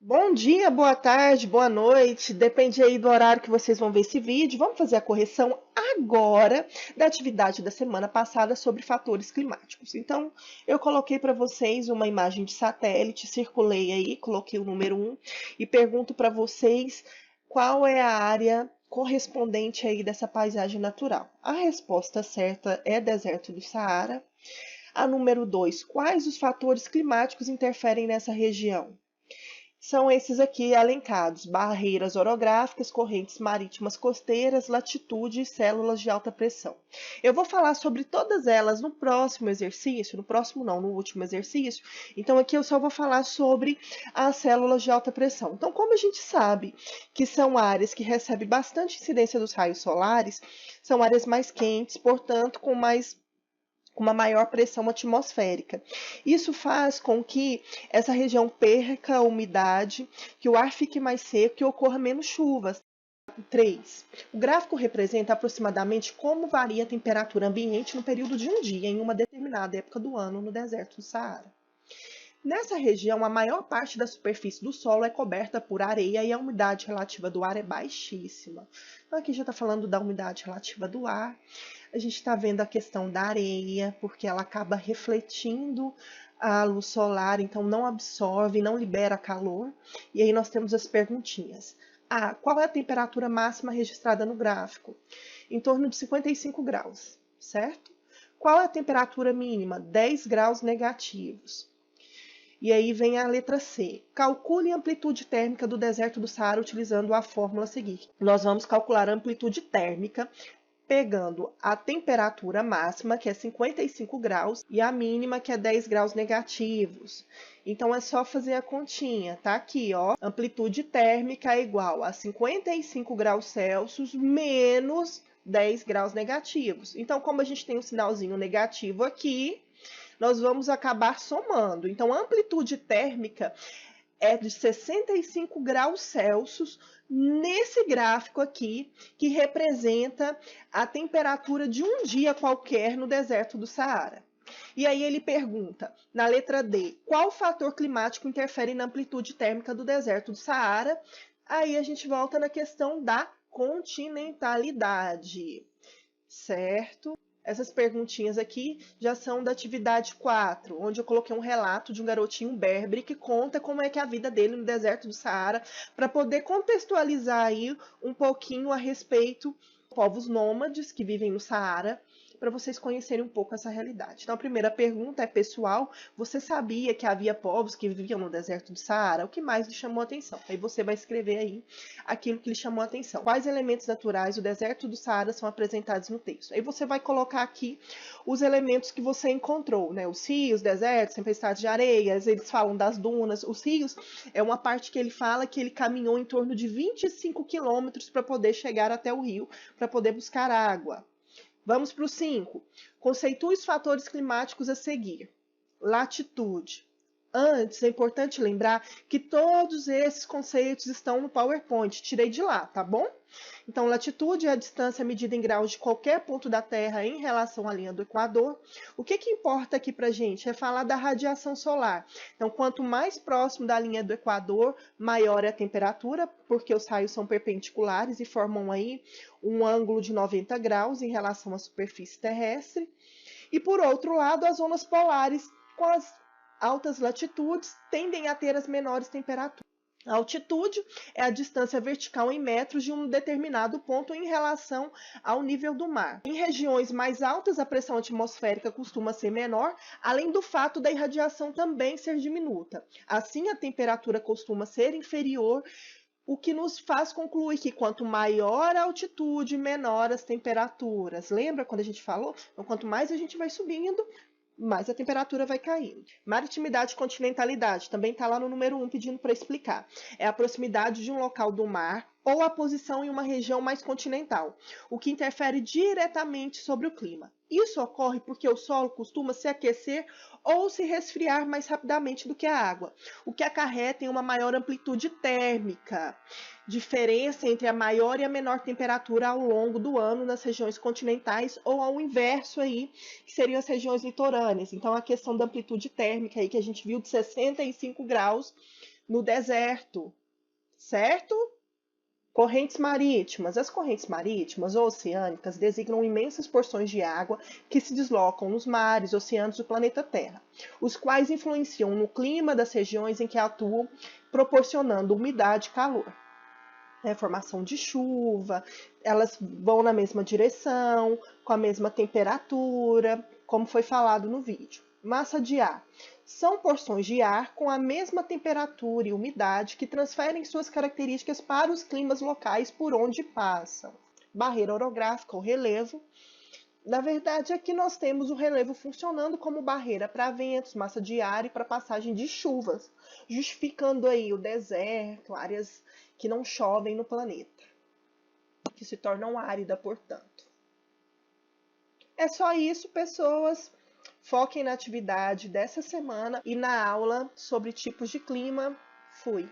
Bom dia, boa tarde, boa noite, depende aí do horário que vocês vão ver esse vídeo. Vamos fazer a correção agora da atividade da semana passada sobre fatores climáticos. Então, eu coloquei para vocês uma imagem de satélite, circulei aí, coloquei o número 1 e pergunto para vocês qual é a área correspondente aí dessa paisagem natural. A resposta certa é deserto do Saara. A número 2, quais os fatores climáticos interferem nessa região? São esses aqui elencados: barreiras orográficas, correntes marítimas costeiras, latitude e células de alta pressão. Eu vou falar sobre todas elas no próximo exercício, no próximo não, no último exercício. Então aqui eu só vou falar sobre as células de alta pressão. Então, como a gente sabe que são áreas que recebem bastante incidência dos raios solares, são áreas mais quentes, portanto, com uma maior pressão atmosférica. Isso faz com que essa região perca a umidade, que o ar fique mais seco, que ocorra menos chuvas. 3. O gráfico representa aproximadamente como varia a temperatura ambiente no período de um dia em uma determinada época do ano no deserto do Saara. Nessa região, a maior parte da superfície do solo é coberta por areia e a umidade relativa do ar é baixíssima. Então, aqui já está falando da umidade relativa do ar. A gente está vendo a questão da areia, porque ela acaba refletindo a luz solar, então não absorve, não libera calor. E aí nós temos as perguntinhas. Qual é a temperatura máxima registrada no gráfico? Em torno de 55 graus, certo? Qual é a temperatura mínima? 10 graus negativos. E aí vem a letra C. Calcule a amplitude térmica do deserto do Saara utilizando a fórmula a seguir. Nós vamos calcular a amplitude térmica pegando a temperatura máxima, que é 55 graus, e a mínima, que é 10 graus negativos. Então, é só fazer a continha, tá aqui, ó. Amplitude térmica é igual a 55 graus Celsius menos 10 graus negativos. Então, como a gente tem um sinalzinho negativo aqui, nós vamos acabar somando. Então, a amplitude térmica é de 65 graus Celsius nesse gráfico aqui, que representa a temperatura de um dia qualquer no deserto do Saara. E aí ele pergunta, na letra D, qual fator climático interfere na amplitude térmica do deserto do Saara? Aí a gente volta na questão da continentalidade, certo? Essas perguntinhas aqui já são da atividade 4, onde eu coloquei um relato de um garotinho berbere que conta como é que é a vida dele no deserto do Saara, para poder contextualizar aí um pouquinho a respeito dos povos nômades que vivem no Saara, para vocês conhecerem um pouco essa realidade. Então, a primeira pergunta é pessoal: você sabia que havia povos que viviam no deserto do Saara? O que mais lhe chamou a atenção? Aí você vai escrever aí aquilo que lhe chamou a atenção. Quais elementos naturais do deserto do Saara são apresentados no texto? Aí você vai colocar aqui os elementos que você encontrou, né? Os rios, desertos, tempestades de areias, eles falam das dunas. Os rios é uma parte que ele fala que ele caminhou em torno de 25 quilômetros para poder chegar até o rio, para poder buscar água. Vamos para o 5. Conceitue os fatores climáticos a seguir. Latitude. Antes, é importante lembrar que todos esses conceitos estão no PowerPoint. Tirei de lá, tá bom? Então, latitude é a distância medida em graus de qualquer ponto da Terra em relação à linha do Equador. O que importa aqui para a gente é falar da radiação solar. Então, quanto mais próximo da linha do Equador, maior é a temperatura, porque os raios são perpendiculares e formam aí um ângulo de 90 graus em relação à superfície terrestre. E, por outro lado, as zonas polares, com as altas latitudes, tendem a ter as menores temperaturas. A altitude é a distância vertical em metros de um determinado ponto em relação ao nível do mar. Em regiões mais altas, a pressão atmosférica costuma ser menor, além do fato da irradiação também ser diminuta. Assim, a temperatura costuma ser inferior, o que nos faz concluir que quanto maior a altitude, menor as temperaturas. Lembra quando a gente falou? Então, quanto mais a gente vai subindo, mais a temperatura vai caindo. Maritimidade e continentalidade, também está lá no número 1 pedindo para explicar. É a proximidade de um local do mar ou a posição em uma região mais continental, o que interfere diretamente sobre o clima. Isso ocorre porque o solo costuma se aquecer ou se resfriar mais rapidamente do que a água, o que acarreta em uma maior amplitude térmica, diferença entre a maior e a menor temperatura ao longo do ano nas regiões continentais, ou ao inverso aí, que seriam as regiões litorâneas. Então, a questão da amplitude térmica aí que a gente viu de 65 graus no deserto, certo? Correntes marítimas. As correntes marítimas ou oceânicas designam imensas porções de água que se deslocam nos mares, oceanos do planeta Terra, os quais influenciam no clima das regiões em que atuam, proporcionando umidade e calor. Formação de chuva, elas vão na mesma direção, com a mesma temperatura, como foi falado no vídeo. Massa de ar. São porções de ar com a mesma temperatura e umidade que transferem suas características para os climas locais por onde passam. Barreira orográfica ou relevo. Na verdade, aqui nós temos o relevo funcionando como barreira para ventos, massa de ar e para passagem de chuvas, justificando aí o deserto, áreas que não chovem no planeta, que se tornam áridas, portanto. É só isso, pessoas. Foquem na atividade dessa semana e na aula sobre tipos de clima. Fui!